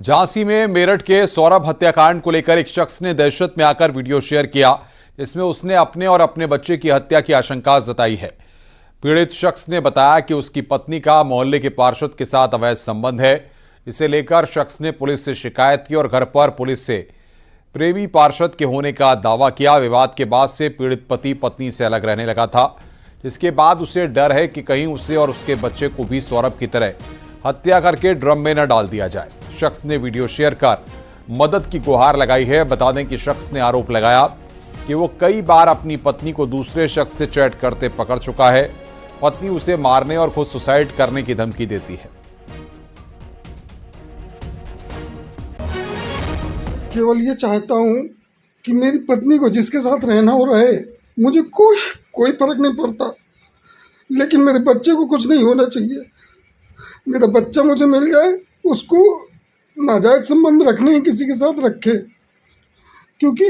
झांसी में मेरठ के सौरभ हत्याकांड को लेकर एक शख्स ने दहशत में आकर वीडियो शेयर किया, जिसमें उसने अपने और अपने बच्चे की हत्या की आशंका जताई है। पीड़ित शख्स ने बताया कि उसकी पत्नी का मोहल्ले के पार्षद के साथ अवैध संबंध है। इसे लेकर शख्स ने पुलिस से शिकायत की और घर पर पुलिस से प्रेमी पार्षद के होने का दावा किया। विवाद के बाद से पीड़ित पति पत्नी से अलग रहने लगा था, जिसके बाद उसे डर है कि कहीं उसे और उसके बच्चे को भी सौरभ की तरह हत्या करके ड्रम में न डाल दिया जाए। शख्स ने वीडियो शेयर कर मदद की गुहार लगाई है। बता दें कि शख्स ने आरोप लगाया कि वो कई बार अपनी पत्नी को दूसरे शख्स से चैट करते पकड़ चुका है। पत्नी उसे मारने और खुद सुसाइड करने की धमकी देती है। केवल ये चाहता हूँ कि मेरी पत्नी को जिसके साथ रहना हो रहे, मुझे कोई फर्क नहीं पड़ता, लेकिन मेरे बच्चे को कुछ नहीं होना चाहिए। मेरा बच्चा मुझे मिल जाए, उसको नाजायज संबंध रखने हैं किसी के साथ रखे, क्योंकि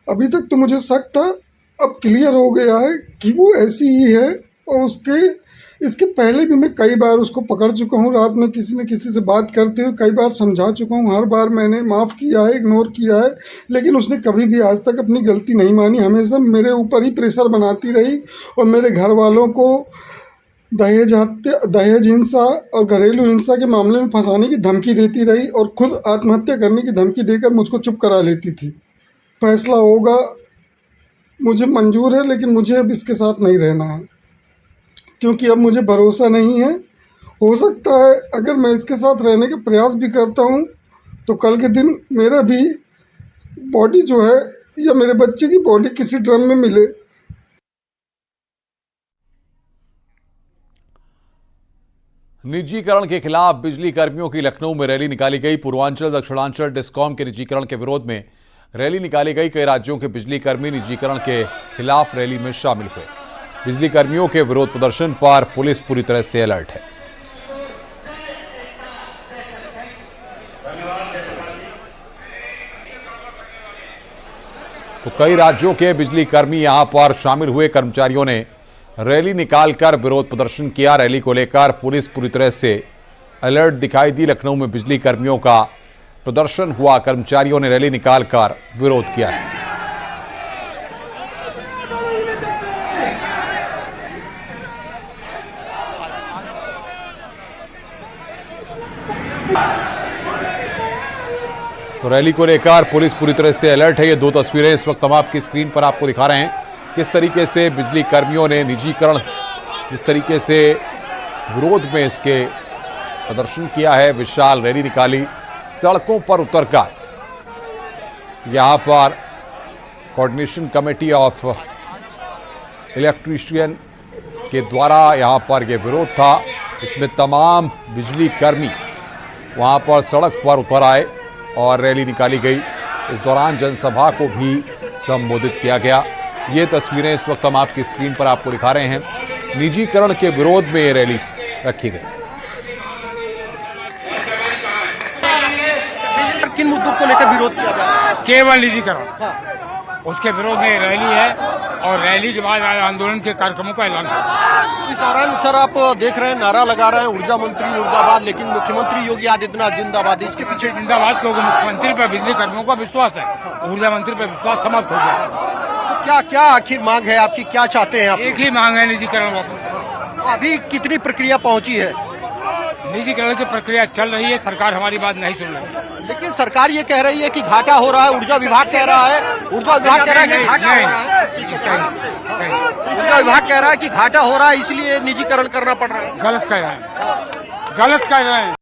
अभी तक तो मुझे शक था, अब क्लियर हो गया है कि वो ऐसी ही है। और इसके पहले भी मैं कई बार उसको पकड़ चुका हूँ, रात में किसी न किसी से बात करते हुए कई बार समझा चुका हूँ। हर बार मैंने माफ़ किया है, इग्नोर किया है, लेकिन उसने कभी भी आज तक अपनी गलती नहीं मानी। हमेशा मेरे ऊपर ही प्रेशर बनाती रही और मेरे घर वालों को दहेज हिंसा और घरेलू हिंसा के मामले में फंसाने की धमकी देती रही और खुद आत्महत्या करने की धमकी देकर मुझको चुप करा लेती थी। फैसला होगा, मुझे मंजूर है, लेकिन मुझे अब इसके साथ नहीं रहना है, क्योंकि अब मुझे भरोसा नहीं है। हो सकता है अगर मैं इसके साथ रहने का प्रयास भी करता हूँ तो कल के दिन मेरा भी बॉडी जो है या मेरे बच्चे की बॉडी किसी ड्रम में मिले। निजीकरण के खिलाफ बिजली कर्मियों की लखनऊ में रैली निकाली गई। पूर्वांचल दक्षिणांचल डिस्कॉम के निजीकरण के विरोध में रैली निकाली गई। कई राज्यों के बिजली कर्मी निजीकरण के खिलाफ रैली में शामिल हुए। बिजली कर्मियों के विरोध प्रदर्शन पर पुलिस पूरी तरह से अलर्ट है। तो कई राज्यों के बिजली कर्मी यहां पर शामिल हुए। कर्मचारियों ने रैली निकालकर विरोध प्रदर्शन किया। रैली को लेकर पुलिस पूरी तरह से अलर्ट दिखाई दी। लखनऊ में बिजली कर्मियों का प्रदर्शन हुआ। कर्मचारियों ने रैली निकालकर विरोध किया है। तो रैली को लेकर पुलिस पूरी तरह से अलर्ट है। ये दो तस्वीरें इस वक्त हम आपकी स्क्रीन पर आपको दिखा रहे हैं, किस तरीके से बिजली कर्मियों ने निजीकरण जिस तरीके से विरोध में इसके प्रदर्शन किया है। विशाल रैली निकाली। सड़कों पर उतरकर यहां पर कोऑर्डिनेशन कमेटी ऑफ इलेक्ट्रीशियन के द्वारा यहां पर यह विरोध था। इसमें तमाम बिजली कर्मी वहां पर सड़क पर उतर आए और रैली निकाली गई। इस दौरान जनसभा को भी संबोधित किया गया। ये तस्वीरें इस वक्त हम आपकी स्क्रीन पर आपको दिखा रहे हैं। निजीकरण के विरोध में ये रैली रखी गई। किन मुद्दों को लेकर विरोध किया गया? केवल निजीकरण, उसके विरोध में रैली है और रैली के बाद आंदोलन के कार्यक्रमों का ऐलान है। इस दौरान सर आप देख रहे हैं, नारा लगा रहे हैं ऊर्जा मंत्री मुर्दाबाद, लेकिन मुख्यमंत्री योगी आदित्यनाथ जिंदाबाद। इसके पीछे जिंदाबाद क्योंकि मुख्यमंत्री पर बिजली कर्मियों का विश्वास है, ऊर्जा मंत्री पर विश्वास समाप्त हो गया। क्या क्या आखिर मांग है आपकी, क्या चाहते हैं आप? एक ही मांग है, निजीकरण वापस। अभी कितनी प्रक्रिया पहुंची है? निजीकरण की प्रक्रिया चल रही है, सरकार हमारी बात नहीं सुन रही है। लेकिन सरकार ये कह रही है कि घाटा हो रहा है। ऊर्जा विभाग कह रहा है कि घाटा हो रहा है। ऊर्जा विभाग कह रहा है कि घाटा हो रहा है, इसलिए निजीकरण करना पड़ रहा है। गलत कह रहे हैं, गलत कह रहे हैं।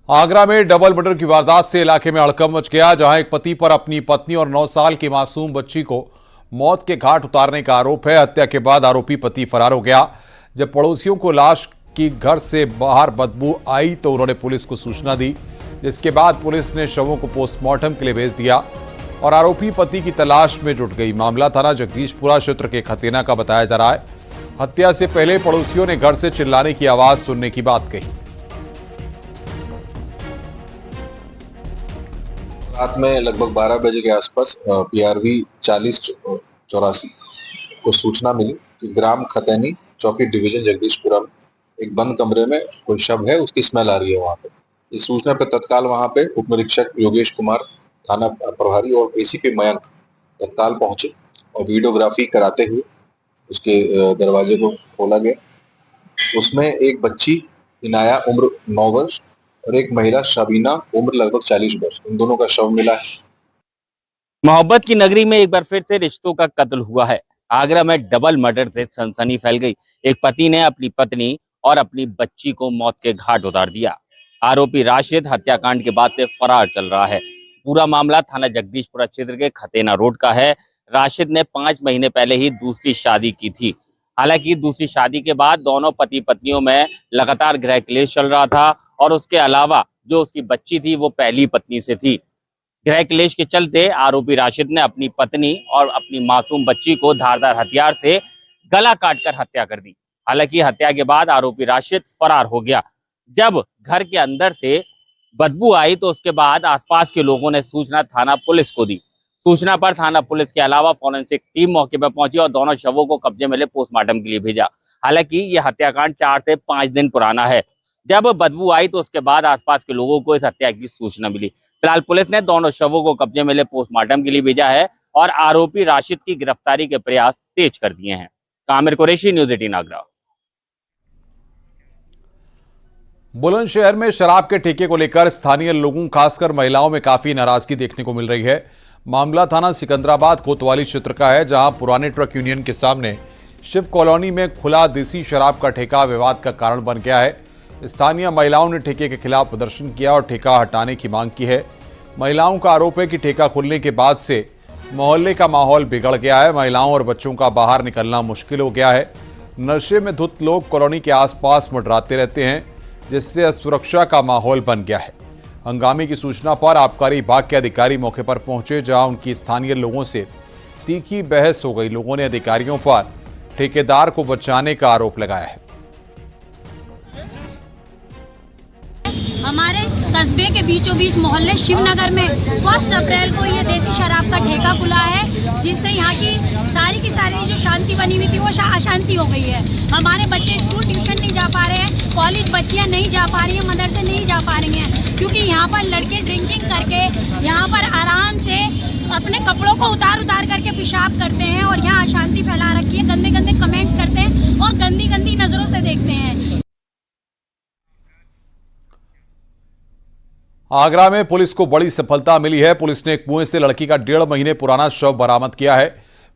आगरा में डबल मर्डर की वारदात से इलाके में हड़कंप मच गया, जहां एक पति पर अपनी पत्नी और 9 साल की मासूम बच्ची को मौत के घाट उतारने का आरोप है। हत्या के बाद आरोपी पति फरार हो गया। जब पड़ोसियों को लाश की घर से बाहर बदबू आई तो उन्होंने पुलिस को सूचना दी, जिसके बाद पुलिस ने शवों को पोस्टमार्टम के लिए भेज दिया और आरोपी पति की तलाश में जुट गई। मामला थाना जगदीशपुरा क्षेत्र के खतेना का बताया जा रहा है। हत्या से पहले पड़ोसियों ने घर से चिल्लाने की आवाज सुनने की बात कही। रात में लगभग 12 बजे के आसपास PRV 4084 को सूचना मिली कि ग्राम खतैनी चौकी डिवीजन जगदीशपुरा में एक बंद कमरे में कोई शव है, उसकी स्मेल आ रही है वहाँ पे। इस सूचना पर तत्काल वहाँ पे उप निरीक्षक योगेश कुमार, थाना प्रभारी और एसीपी मयंक तत्काल पहुंचे और वीडियोग्राफी कराते हुए उसके दरवाजे को खोला गया। उसमें एक बच्ची इनाया उम्र 9 वर्ष और एक महिला शबीना उम्र लगभग 40 वर्ष, इन दोनों का शव मिला है। मोहब्बत की नगरी में एक बार फिर से रिश्तों का कत्ल हुआ है। आगरा में डबल मर्डर से सनसनी फैल गई। एक पति ने अपनी पत्नी और अपनी बच्ची को मौत के घाट उतार दिया। आरोपी राशिद हत्याकांड के बाद से फरार चल रहा है। पूरा मामला थाना जगदीशपुरा क्षेत्र के खतेना रोड का है। राशिद ने 5 महीने पहले ही दूसरी शादी की थी। हालांकि दूसरी शादी के बाद दोनों पति पत्नियों में लगातार गृह क्लेश चल रहा था और उसके अलावा जो उसकी बच्ची थी वो पहली पत्नी से थी। गृह क्लेश के चलते आरोपी राशिद ने अपनी पत्नी और अपनी मासूम बच्ची को धारदार हथियार से गला काटकर हत्या कर दी। हालांकि हत्या के बाद आरोपी राशिद फरार हो गया। जब घर के अंदर से बदबू आई तो उसके बाद आसपास के लोगों ने सूचना थाना पुलिस को दी। सूचना पर थाना पुलिस के अलावा फॉरेंसिक टीम मौके पर पहुंची और दोनों शवों को कब्जे में ले पोस्टमार्टम के लिए भेजा। हालांकि यह हत्याकांड 4 से 5 दिन पुराना है। जब बदबू आई तो उसके बाद आसपास के लोगों को इस हत्या की सूचना मिली। फिलहाल पुलिस ने दोनों शवों को कब्जे में ले पोस्टमार्टम के लिए भेजा है और आरोपी राशिद की गिरफ्तारी के प्रयास तेज कर दिए हैं। कामिर कुरैशी, न्यूज़ 18 आगरा। बुलंदशहर में शराब के ठेके को लेकर स्थानीय लोगों खासकर महिलाओं में काफी नाराजगी देखने को मिल रही है। मामला थाना सिकंदराबाद कोतवाली क्षेत्र का है, जहां पुराने ट्रक यूनियन के सामने शिव कॉलोनी में खुला देसी शराब का ठेका विवाद का कारण बन गया है। स्थानीय महिलाओं ने ठेके के खिलाफ प्रदर्शन किया और ठेका हटाने की मांग की है। महिलाओं का आरोप है कि ठेका खुलने के बाद से मोहल्ले का माहौल बिगड़ गया है। महिलाओं और बच्चों का बाहर निकलना मुश्किल हो गया है। नशे में धुत लोग कॉलोनी के आसपास मंडराते रहते हैं, जिससे असुरक्षा का माहौल बन गया है। हंगामे की सूचना पर आबकारी विभाग के अधिकारी मौके पर पहुंचे, जहां उनकी स्थानीय लोगों से तीखी बहस हो गई। लोगों ने अधिकारियों पर ठेकेदार को बचाने का आरोप लगाया है। हमारे कस्बे के बीचों बीच मोहल्ले शिवनगर में 1 अप्रैल को ये देसी शराब का ठेका खुला है, जिससे यहाँ की सारी जो शांति बनी हुई थी वो अशांति हो गई है। हमारे बच्चे स्कूल ट्यूशन नहीं जा पा रहे हैं, कॉलेज बच्चियाँ नहीं जा पा रही हैं, मदरसे नहीं जा पा रही हैं, क्योंकि यहाँ पर लड़के ड्रिंकिंग करके यहाँ पर आराम से अपने कपड़ों को उतार करके पेशाब करते हैं और यहाँ अशांति फैला रखी है। गंदे गंदे कमेंट्स करते हैं और गंदी गंदी नज़रों से देखते हैं। आगरा में पुलिस को बड़ी सफलता मिली है। पुलिस ने एक कुएं से लड़की का 1.5 महीने पुराना शव बरामद किया है।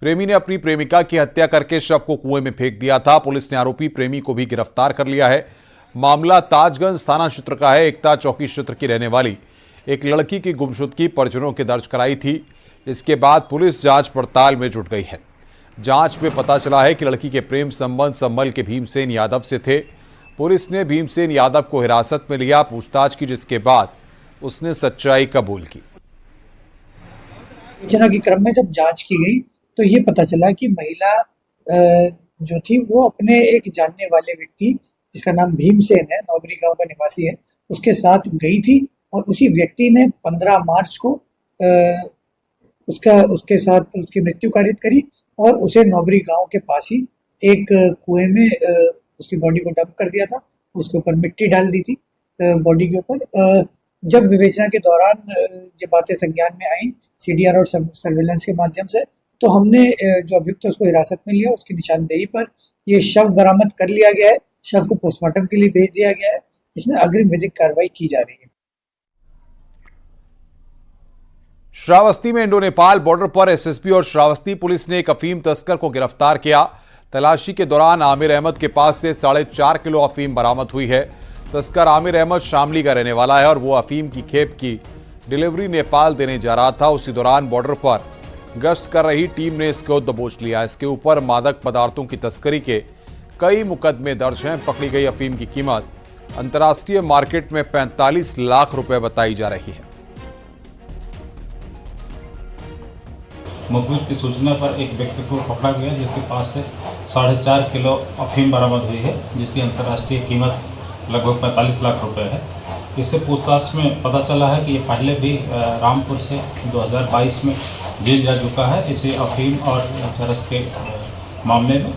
प्रेमी ने अपनी प्रेमिका की हत्या करके शव को कुएं में फेंक दिया था। पुलिस ने आरोपी प्रेमी को भी गिरफ्तार कर लिया है। मामला ताजगंज थाना क्षेत्र का है। एकता चौकी क्षेत्र की रहने वाली एक लड़की की गुमशुदगी परिजनों के दर्ज कराई थी। इसके बाद पुलिस जांच पड़ताल में जुट गई है। जांच में पता चला है कि लड़की के प्रेम संबंध संभल के भीमसेन यादव से थे। पुलिस ने भीमसेन यादव को हिरासत में लिया, पूछताछ की, जिसके बाद उसने सच्चाई कबूल की। सूचना के क्रम में जब जांच की गई तो ये पता चला कि महिला जो थी वो अपने एक जानने वाले व्यक्ति, जिसका नाम भीमसेन है, नौबरी गांव का निवासी है, उसके साथ गई थी और उसी व्यक्ति ने 15 मार्च को उसके साथ उसकी मृत्यु कारित करी और उसे नौबरी गांव के पास ही एक कुएं में उसकी बॉडी को डंप कर दिया था। उसके ऊपर मिट्टी डाल दी थी बॉडी के ऊपर। जब विवेचना के दौरान ये बातें संज्ञान में आई सीडीआर और सर्वेलेंस के माध्यम से, तो हमने जो अभियुक्त है उसको हिरासत में लिया। उसकी निशानदेही पर ये शव बरामद कर लिया गया है। शव को पोस्टमार्टम के लिए भेज दिया गया है। इसमें अग्रिम विधिक कार्रवाई की जा रही है। श्रावस्ती में इंडो नेपाल बॉर्डर पर एसएसबी और श्रावस्ती पुलिस ने एक अफीम तस्कर को गिरफ्तार किया। तलाशी के दौरान आमिर अहमद के पास से 4.5 किलो अफीम बरामद हुई है। तस्कर आमिर अहमद शामली का रहने वाला है और वो अफीम की खेप की डिलीवरी नेपाल देने जा रहा था। उसी दौरान बॉर्डर पर गश्त कर रही टीम ने इसको दबोच लिया। इसके ऊपर मादक पदार्थों की तस्करी के कई मुकदमे दर्ज हैं। पकड़ी गई अफीम की कीमत अंतर्राष्ट्रीय मार्केट में 45 लाख रुपए बताई जा रही है। मुखबिर की सूचना पर एक व्यक्ति को पकड़ा गया, जिसके पास से 4.5 किलो अफीम बरामद हुई है, जिसकी अंतर्राष्ट्रीय कीमत लगभग 45 लाख रुपए है। इससे पूछताछ में पता चला है कि ये पहले भी रामपुर से 2022 में जेल जा चुका है, इसे अफीम और चरस के मामले में।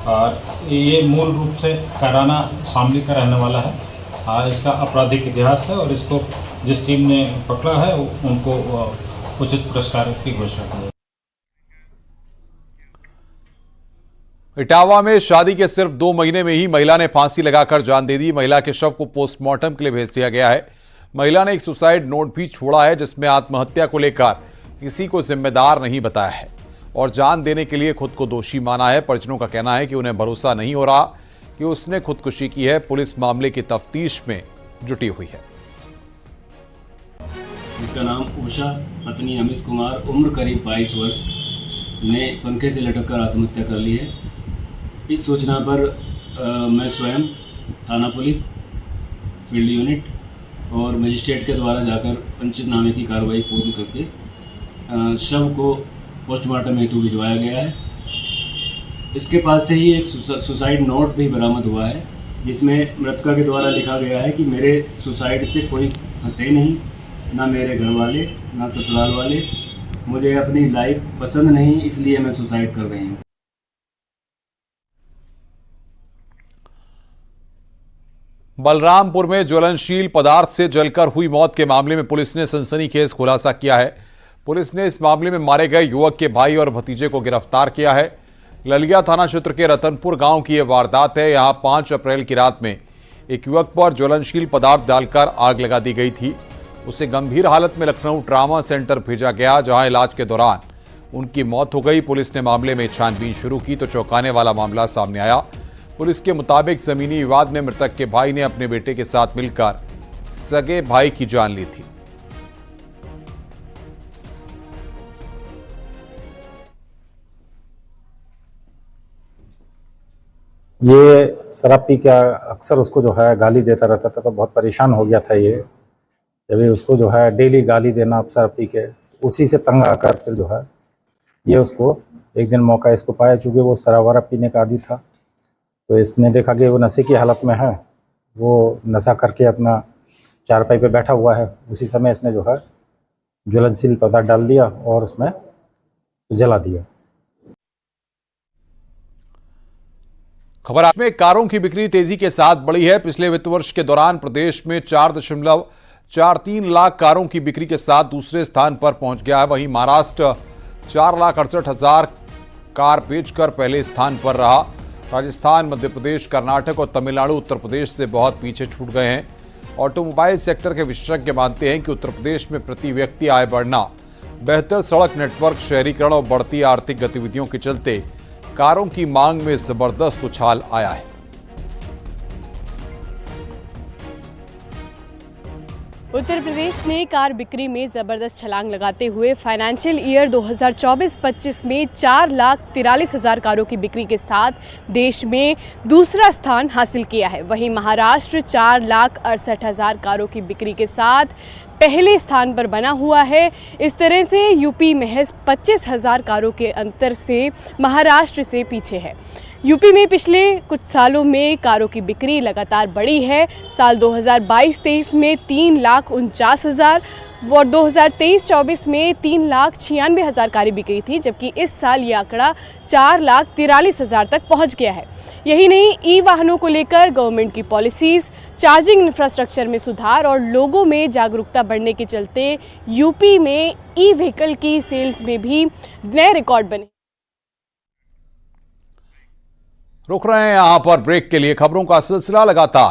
और ये मूल रूप से कैराना शामली का रहने वाला है। इसका आपराधिक इतिहास है और इसको जिस टीम ने पकड़ा है उनको उचित पुरस्कार की घोषणा की है। इटावा में शादी के सिर्फ 2 महीने में ही महिला ने फांसी लगाकर जान दे दी। महिला के शव को पोस्टमार्टम के लिए भेज दिया गया है। महिला ने एक सुसाइड नोट भी छोड़ा है जिसमें आत्महत्या को लेकर किसी को जिम्मेदार नहीं बताया है और जान देने के लिए खुद को दोषी माना है। परिजनों का कहना है कि उन्हें भरोसा नहीं हो रहा कि उसने खुदकुशी की है। पुलिस मामले की तफ्तीश में जुटी हुई है। जिसका नाम उषा, पत्नी अमित कुमार, उम्र करीब 22 वर्ष, ने पंखे से लटककर आत्महत्या कर ली है। इस सूचना पर मैं स्वयं थाना पुलिस, फील्ड यूनिट और मजिस्ट्रेट के द्वारा जाकर पंचनामे की कार्रवाई पूर्ण करके शव को पोस्टमार्टम हेतु भिजवाया गया है। इसके पास से ही एक सुसाइड नोट भी बरामद हुआ है जिसमें मृतका के द्वारा लिखा गया है कि मेरे सुसाइड से कोई हंसे नहीं, ना मेरे घर वाले ना ससुराल वाले, मुझे अपनी लाइफ पसंद नहीं इसलिए मैं सुसाइड कर रही हूँ। बलरामपुर में ज्वलनशील पदार्थ से जलकर हुई मौत के मामले में पुलिस ने सनसनीखेज खुलासा किया है। पुलिस ने इस मामले में मारे गए युवक के भाई और भतीजे को गिरफ्तार किया है। ललिया थाना क्षेत्र के रतनपुर गांव की यह वारदात है। यहां 5 अप्रैल की रात में एक युवक पर ज्वलनशील पदार्थ डालकर आग लगा दी गई थी। उसे गंभीर हालत में लखनऊ ट्रामा सेंटर भेजा गया जहां इलाज के दौरान उनकी मौत हो गई। पुलिस ने मामले में छानबीन शुरू की तो चौंकाने वाला मामला सामने आया। पुलिस के मुताबिक जमीनी विवाद में मृतक के भाई ने अपने बेटे के साथ मिलकर सगे भाई की जान ली थी। ये शराब पी के अक्सर उसको जो है गाली देता रहता था, तो बहुत परेशान हो गया था ये। जब उसको जो है डेली गाली देना शराब पी के, उसी से तंग आकर फिर जो है ये उसको एक दिन मौका इसको पाया, चूँकि वो शराब वराब पीने का आदी था, तो इसने देखा कि वो नशे की हालत में है। वो नशा करके अपना चारपाई पे बैठा हुआ है। उसी समय इसने जो है ज्वलनशील पदार्थ डाल दिया और उसमें जला दिया। खबर में कारों की बिक्री तेजी के साथ बढ़ी है। पिछले वित्त वर्ष के दौरान प्रदेश में 4.43 लाख कारों की बिक्री के साथ दूसरे स्थान पर पहुंच गया है। वहीं महाराष्ट्र 4,68,000 कार बेचकर पहले स्थान पर रहा। राजस्थान, मध्य प्रदेश, कर्नाटक और तमिलनाडु उत्तर प्रदेश से बहुत पीछे छूट गए हैं। ऑटोमोबाइल सेक्टर के विशेषज्ञ मानते हैं कि उत्तर प्रदेश में प्रति व्यक्ति आय बढ़ना, बेहतर सड़क नेटवर्क, शहरीकरण और बढ़ती आर्थिक गतिविधियों के चलते कारों की मांग में जबरदस्त उछाल आया है। उत्तर प्रदेश ने कार बिक्री में ज़बरदस्त छलांग लगाते हुए फाइनेंशियल ईयर 2024-25 में 4,43,000 कारों की बिक्री के साथ देश में दूसरा स्थान हासिल किया है। वहीं महाराष्ट्र 4,68,000 कारों की बिक्री के साथ पहले स्थान पर बना हुआ है। इस तरह से यूपी महज 25,000 कारों के अंतर से महाराष्ट्र से पीछे है। यूपी में पिछले कुछ सालों में कारों की बिक्री लगातार बढ़ी है। साल 2022-23 में 3,49,000 और 2023-24 में 3,96,000 कारें बिकी थी, जबकि इस साल ये आंकड़ा 4,43,000 तक पहुंच गया है। यही नहीं, ई वाहनों को लेकर गवर्नमेंट की पॉलिसीज़, चार्जिंग इंफ्रास्ट्रक्चर में सुधार और लोगों में जागरूकता बढ़ने के चलते यूपी में ई व्हीकल की सेल्स में भी नए रिकॉर्ड बने। रुक रहे हैं यहां पर ब्रेक के लिए। खबरों का सिलसिला लगातार